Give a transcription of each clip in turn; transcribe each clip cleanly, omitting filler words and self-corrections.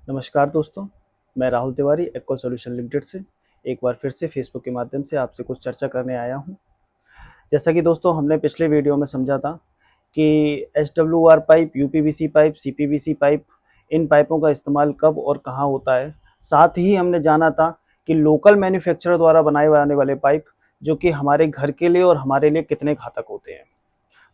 नमस्कार दोस्तों, मैं Rahul Tiwari aqua solution limited से एक बार फिर से फेसबुक के माध्यम से आपसे कुछ चर्चा करने आया हूं। जैसा कि दोस्तों हमने पिछले वीडियो में समझा था कि SWR pipe, UPVC pipe, CPVC pipe, इन पाइपों का इस्तेमाल कब और कहां होता है। साथ ही हमने जाना था कि लोकल मैन्युफैक्चरर द्वारा बनाए जाने वाले पाइप जो कि हमारे घर के लिए और हमारे लिए कितने घातक होते हैं।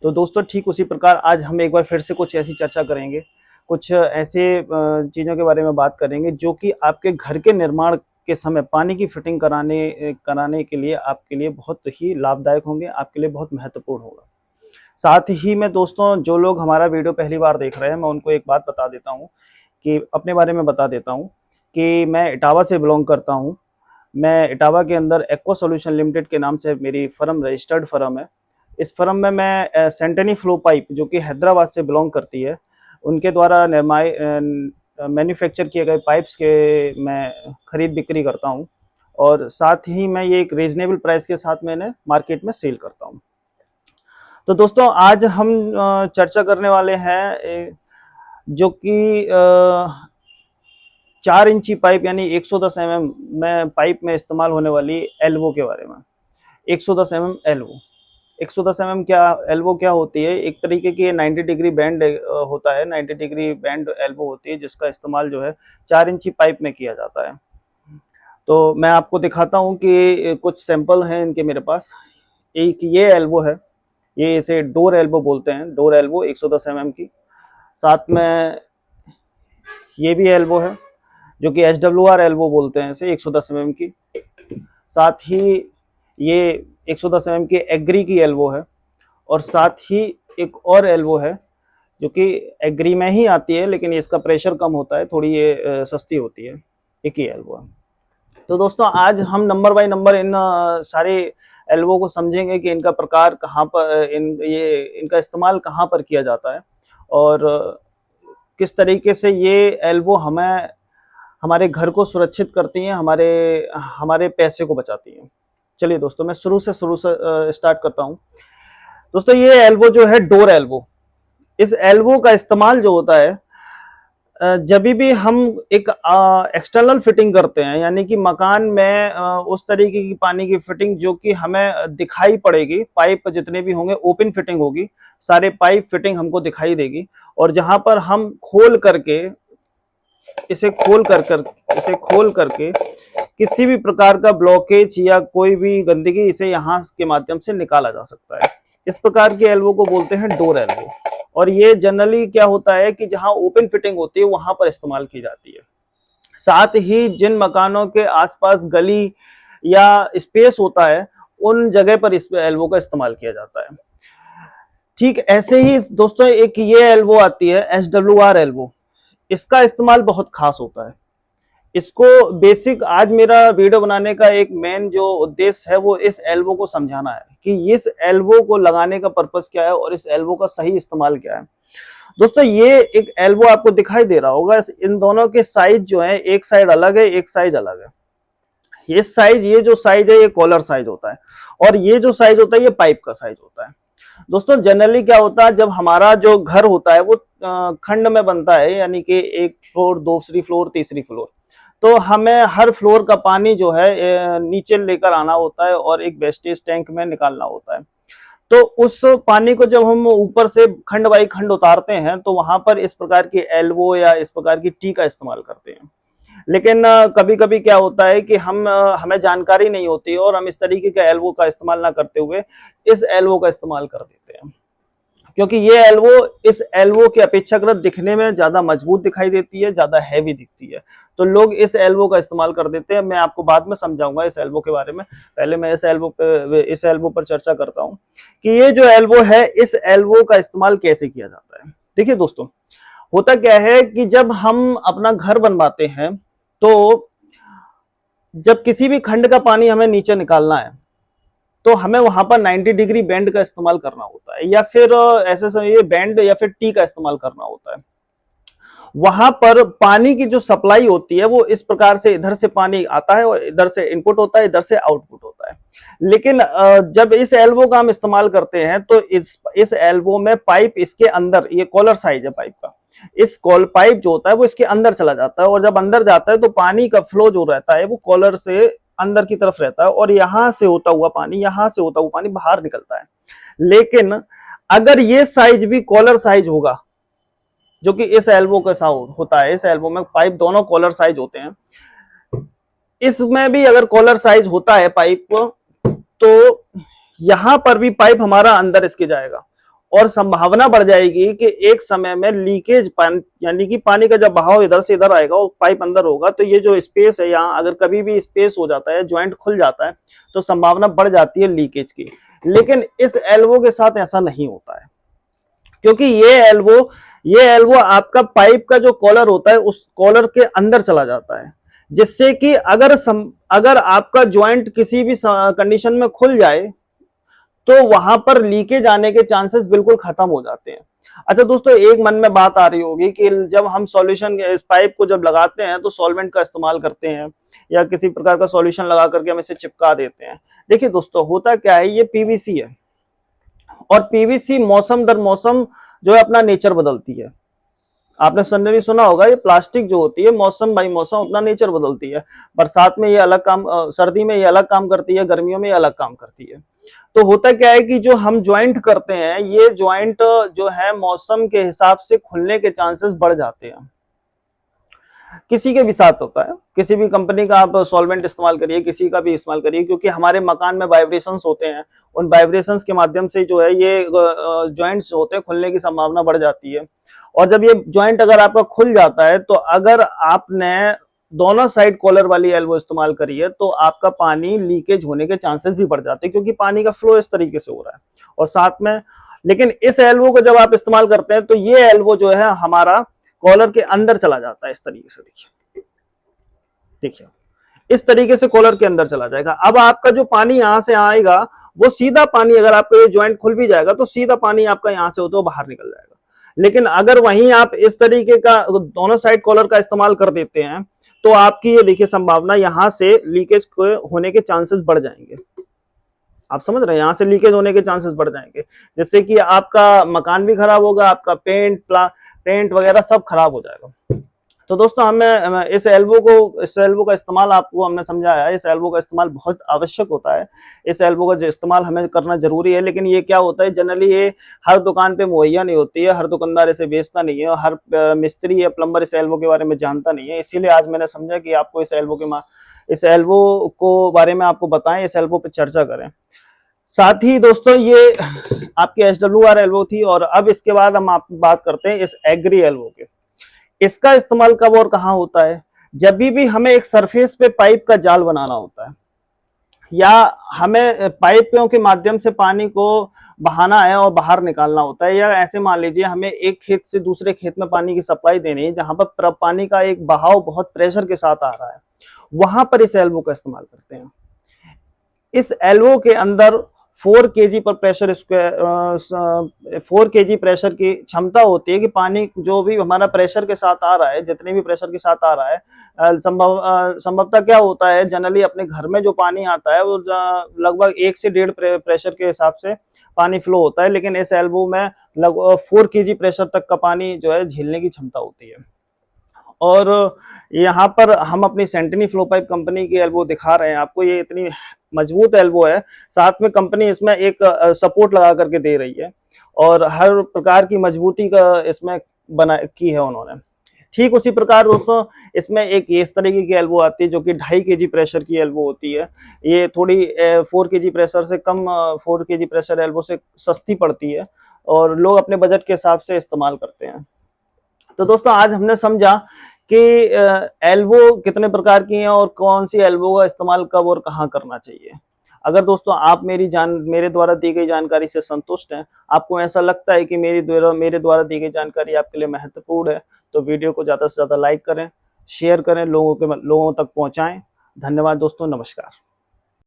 तो दोस्तों ठीक उसी प्रकार आज हम एक बार फिर से कुछ ऐसी चर्चा करेंगे, कुछ ऐसे चीज़ों के बारे में बात करेंगे जो कि आपके घर के निर्माण के समय पानी की फिटिंग कराने के लिए आपके लिए बहुत ही लाभदायक होंगे, आपके लिए बहुत महत्वपूर्ण होगा। साथ ही में दोस्तों जो लोग हमारा वीडियो पहली बार देख रहे हैं, मैं उनको एक बात बता देता हूँ कि अपने बारे में बता देता हूँ कि मैं इटावा से बिलोंग करता हूँ। मैं इटावा के अंदर एक्वा सॉल्यूशन लिमिटेड के नाम से मेरी फर्म रजिस्टर्ड फर्म है। इस फर्म में मैं सेंटेनी फ्लो पाइप जो कि हैदराबाद से बिलोंग करती है, उनके द्वारा मैन्युफैक्चर किए गए पाइप्स के मैं खरीद बिक्री करता हूं और साथ ही मैं ये एक रीजनेबल प्राइस के साथ मैंने मार्केट में सेल करता हूं। तो दोस्तों आज हम चर्चा करने वाले हैं जो कि 4 इंची पाइप यानी 110 mm में पाइप में इस्तेमाल होने वाली एल्वो के बारे में। 110 mm एल्वो, 110 mm क्या एल्बो क्या होती है? एक तरीके की 90 डिग्री बैंड होता है, 90 डिग्री बैंड एल्बो होती है जिसका इस्तेमाल जो है 4 इंची पाइप में किया जाता है। तो मैं आपको दिखाता हूँ कि कुछ सैंपल हैं इनके मेरे पास। एक ये एल्बो है, ये इसे डोर एल्बो बोलते हैं, डोर एल्बो 110 mm की। साथ में ये भी एल्बो है जो कि SWR एल्बो बोलते हैं इसे, 110 mm की। साथ ही ये 110 mm की एग्री की एल्बो है और साथ ही एक और एल्बो है जो कि एग्री में ही आती है लेकिन इसका प्रेशर कम होता है, थोड़ी ये सस्ती होती है। एक ही एल्बो है। तो दोस्तों आज हम नंबर बाय नंबर इन सारे एल्बो को समझेंगे कि इनका प्रकार कहाँ पर, इनका इस्तेमाल कहाँ पर किया जाता है और किस तरीके से ये एल्बो हमें हमारे घर को सुरक्षित करती हैं, हमारे हमारे पैसे को बचाती हैं। चलिए दोस्तों मैं शुरू से स्टार्ट करता हूँ। दोस्तों ये एल्बो जो है डोर एल्बो, इस एल्बो का इस्तेमाल जो होता है जब भी हम एक एक्सटर्नल फिटिंग करते हैं, यानी कि मकान में उस तरीके की पानी की फिटिंग जो कि हमें दिखाई पड़ेगी, पाइप जितने भी होंगे ओपन फिटिंग होगी, सारे पाइप फिटिंग हमको दिखाई देगी और जहां पर हम इसे खोल करके किसी भी प्रकार का ब्लॉकेज या कोई भी गंदगी इसे यहाँ के माध्यम से निकाला जा सकता है। इस प्रकार के एल्बो को बोलते हैं डोर एल्बो और ये जनरली क्या होता है कि जहां ओपन फिटिंग होती है वहां पर इस्तेमाल की जाती है। साथ ही जिन मकानों के आसपास गली या स्पेस होता है उन जगह पर इस एल्बो का इस्तेमाल किया जाता है। ठीक ऐसे ही दोस्तों एक ये एल्बो आती है SWR एल्बो, इसका इस्तेमाल बहुत खास होता है। इसको बेसिक आज मेरा वीडियो बनाने का एक मेन जो उद्देश्य है वो इस एल्बो को समझाना है कि इस एल्बो को लगाने का पर्पस क्या है और इस एल्बो का सही इस्तेमाल क्या है। दोस्तों ये एक एल्बो आपको दिखाई दे रहा होगा, इन दोनों के साइज जो है एक साइड अलग है, एक साइज अलग है। ये जो साइज है ये कॉलर साइज होता है और ये जो साइज होता है ये पाइप का साइज होता है। दोस्तों जनरली क्या होता है, जब हमारा जो घर होता है वो खंड में बनता है, यानी कि एक फ्लोर, दूसरी फ्लोर, तीसरी फ्लोर, तो हमें हर फ्लोर का पानी जो है नीचे लेकर आना होता है और एक वेस्टेज टैंक में निकालना होता है। तो उस पानी को जब हम ऊपर से खंड बाई खंड उतारते हैं तो वहां पर इस प्रकार की एल्बो या इस प्रकार की टी का इस्तेमाल करते हैं। लेकिन कभी कभी क्या होता है कि हमें जानकारी नहीं होती और हम इस तरीके के एल्बो का इस्तेमाल ना करते हुए इस एल्बो का इस्तेमाल कर देते हैं, क्योंकि ये एल्बो इस एल्बो के अपेक्षाकृत दिखने में ज्यादा मजबूत दिखाई देती है, ज्यादा हैवी दिखती है, तो लोग इस एल्बो का इस्तेमाल कर देते हैं। मैं आपको बाद में समझाऊंगा इस एल्बो के बारे में, पहले मैं इस एल्बो पर चर्चा करता हूं कि ये जो एल्बो है इस एल्बो का इस्तेमाल कैसे किया जाता है। देखिए दोस्तों होता क्या है कि जब हम अपना घर बनवाते हैं तो जब किसी भी खंड का पानी हमें नीचे निकालना है तो हमें वहां पर 90 डिग्री बैंड का इस्तेमाल करना होता है या फिर ऐसे समझिए बैंड या फिर टी का इस्तेमाल करना होता है। वहां पर पानी की जो सप्लाई होती है वो इस प्रकार से इधर से पानी आता है और इधर से इनपुट होता है, इधर से आउटपुट होता है। लेकिन जब इस एल्बो का हम इस्तेमाल करते हैं तो इस एल्बो में पाइप इसके अंदर, ये कॉलर साइज है पाइप का, इस कॉल पाइप जो होता है वो इसके अंदर चला जाता है, और जब अंदर जाता है तो पानी का फ्लो जो रहता है वो कॉलर से अंदर की तरफ रहता है, और यहां से होता हुआ पानी बाहर निकलता है। लेकिन अगर ये साइज भी कॉलर साइज होगा, जो कि इस एल्बो के साथ होता है, इस एल्बो में पाइप दोनों कॉलर साइज होते हैं, इसमें भी अगर कॉलर साइज होता है पाइप, तो यहां पर भी पाइप हमारा अंदर इसके जाएगा, और संभावना बढ़ जाएगी कि एक समय में लीकेज पानी, यानी कि पानी का जब बहाव इधर से इधर आएगा और पाइप अंदर होगा, तो ये जो स्पेस है यहाँ अगर कभी भी स्पेस हो जाता है, ज्वाइंट खुल जाता है, तो संभावना बढ़ जाती है लीकेज की। लेकिन इस एल्बो के साथ ऐसा नहीं होता है, क्योंकि ये एल्बो आपका पाइप का जो कॉलर होता है उस कॉलर के अंदर चला जाता है, जिससे कि अगर आपका ज्वाइंट किसी भी कंडीशन में खुल जाए तो वहां पर लीकेज आने के चांसेस बिल्कुल खत्म हो जाते हैं। अच्छा दोस्तों, एक मन में बात आ रही होगी कि जब हम सॉल्यूशन इस पाइप को जब लगाते हैं तो सॉल्वेंट का इस्तेमाल करते हैं या किसी प्रकार का सॉल्यूशन लगा करके हम इसे चिपका देते हैं। देखिए दोस्तों, होता क्या है, ये पीवीसी है, और पीवीसी मौसम दर मौसम जो है अपना नेचर बदलती है। आपने जनरली सुना होगा, ये प्लास्टिक जो होती है मौसम बाई मौसम अपना नेचर बदलती है। बरसात में ये अलग काम, सर्दी में ये अलग काम करती है, गर्मियों में ये अलग काम करती है। तो होता क्या है कि जो हम ज्वाइंट करते हैं, ये ज्वाइंट जो है मौसम के हिसाब से खुलने के चांसेस बढ़ जाते हैं। किसी के भी साथ होता है, किसी भी कंपनी का आप सॉल्वेंट इस्तेमाल करिए, किसी का भी इस्तेमाल करिए, क्योंकि हमारे मकान में वाइब्रेशंस होते हैं, उन वाइब्रेशंस के माध्यम से जो है ये जॉइंट्स होते हैं, खुलने की संभावना बढ़ जाती है। और जब ये जॉइंट अगर आपका खुल जाता है, तो अगर आपने दोनों साइड कॉलर वाली एल्बो इस्तेमाल करी है, तो आपका पानी लीकेज होने के चांसेस भी बढ़ जाते हैं, क्योंकि पानी का फ्लो इस तरीके से हो रहा है। और साथ में, लेकिन इस एल्बो को जब आप इस्तेमाल करते हैं तो ये एल्बो जो है हमारा कॉलर के अंदर चला जाता है, इस तरीके से। देखिए देखिए, इस तरीके से कॉलर के अंदर चला जाएगा। अब आपका जो पानी यहां से आएगा, वो सीधा पानी, अगर आपका ये ज्वाइंट खुल भी जाएगा तो सीधा पानी आपका यहां से होता हुआ बाहर निकल जाएगा। लेकिन अगर वहीं आप इस तरीके का दोनों साइड कॉलर का इस्तेमाल कर देते हैं, तो आपकी ये देखिए संभावना यहां से लीकेज होने के चांसेस बढ़ जाएंगे। आप समझ रहे हैं, यहां से लीकेज होने के चांसेस बढ़ जाएंगे, जिससे कि आपका मकान भी खराब होगा, आपका पेंट वगैरह सब खराब हो जाएगा। तो दोस्तों, हमें इस एल्बो का इस्तेमाल आपको हमने समझाया है। इस एल्बो का इस्तेमाल बहुत आवश्यक होता है, इस एल्बो का इस्तेमाल हमें करना जरूरी है। लेकिन ये क्या होता है, जनरली ये हर दुकान पे मुहैया नहीं होती है, हर दुकानदार इसे बेचता नहीं है, और हर मिस्त्री या प्लम्बर इस एल्बो के बारे में जानता नहीं है। इसीलिए आज मैंने समझा कि आपको इस एल्बो को बारे में आपको बताएं, इस एल्बो पे चर्चा करें। साथ ही दोस्तों, ये आपकी SWR एल्बो थी, और अब इसके बाद हम आप बात करते हैं इस एग्री एल्बो के। इसका इस्तेमाल कब और कहाँ होता है? जब भी हमें एक सरफेस पे पाइप का जाल बनाना होता है, या हमें पाइपों के माध्यम से पानी को बहाना है और बाहर निकालना होता है, या ऐसे मान लीजिए हमें एक खेत से दूसरे खेत में पानी की सप्लाई देनी है, जहां पर पानी का एक बहाव बहुत प्रेशर के साथ आ रहा है, वहां पर इस एल्बो का इस्तेमाल करते हैं। इस एल्बो के अंदर 4 kg पर प्रेशर स्क्वायर 4 kg प्रेशर की क्षमता होती है, कि पानी जो भी हमारा प्रेशर के साथ आ रहा है, जितने भी प्रेशर के साथ आ रहा है, संभवतः क्या होता है, जनरली अपने घर में जो पानी आता है वो लगभग 1 से 1.5 प्रेशर के हिसाब से पानी फ्लो होता है। लेकिन इस एल्बो में लगभग 4 kg प्रेशर तक का पानी जो है झेलने की क्षमता होती है। और यहाँ पर हम अपनी सेंटनी फ्लो पाइप कंपनी की एल्बो दिखा रहे हैं आपको। ये इतनी मजबूत एल्बो है, साथ में कंपनी इसमें एक सपोर्ट लगा करके दे रही है, और हर प्रकार की मजबूती का इसमें बना की है उन्होंने। ठीक उसी प्रकार दोस्तों, इसमें एक इस तरीके की एल्बो आती है, जो कि 2.5 kg प्रेशर की एल्बो होती है। ये थोड़ी 4 kg प्रेशर से कम, 4 kg प्रेशर एल्बो से सस्ती पड़ती है, और लोग अपने बजट के हिसाब से इस्तेमाल करते हैं। तो दोस्तों, आज हमने समझा कि एल्बो कितने प्रकार की हैं, और कौन सी एल्बो का इस्तेमाल कब और कहाँ करना चाहिए। अगर दोस्तों आप मेरे द्वारा दी गई जानकारी से संतुष्ट हैं, आपको ऐसा लगता है कि मेरे द्वारा दी गई जानकारी आपके लिए महत्वपूर्ण है, तो वीडियो को ज़्यादा से ज़्यादा लाइक करें, शेयर करें, लोगों तक पहुँचाएं। धन्यवाद दोस्तों, नमस्कार।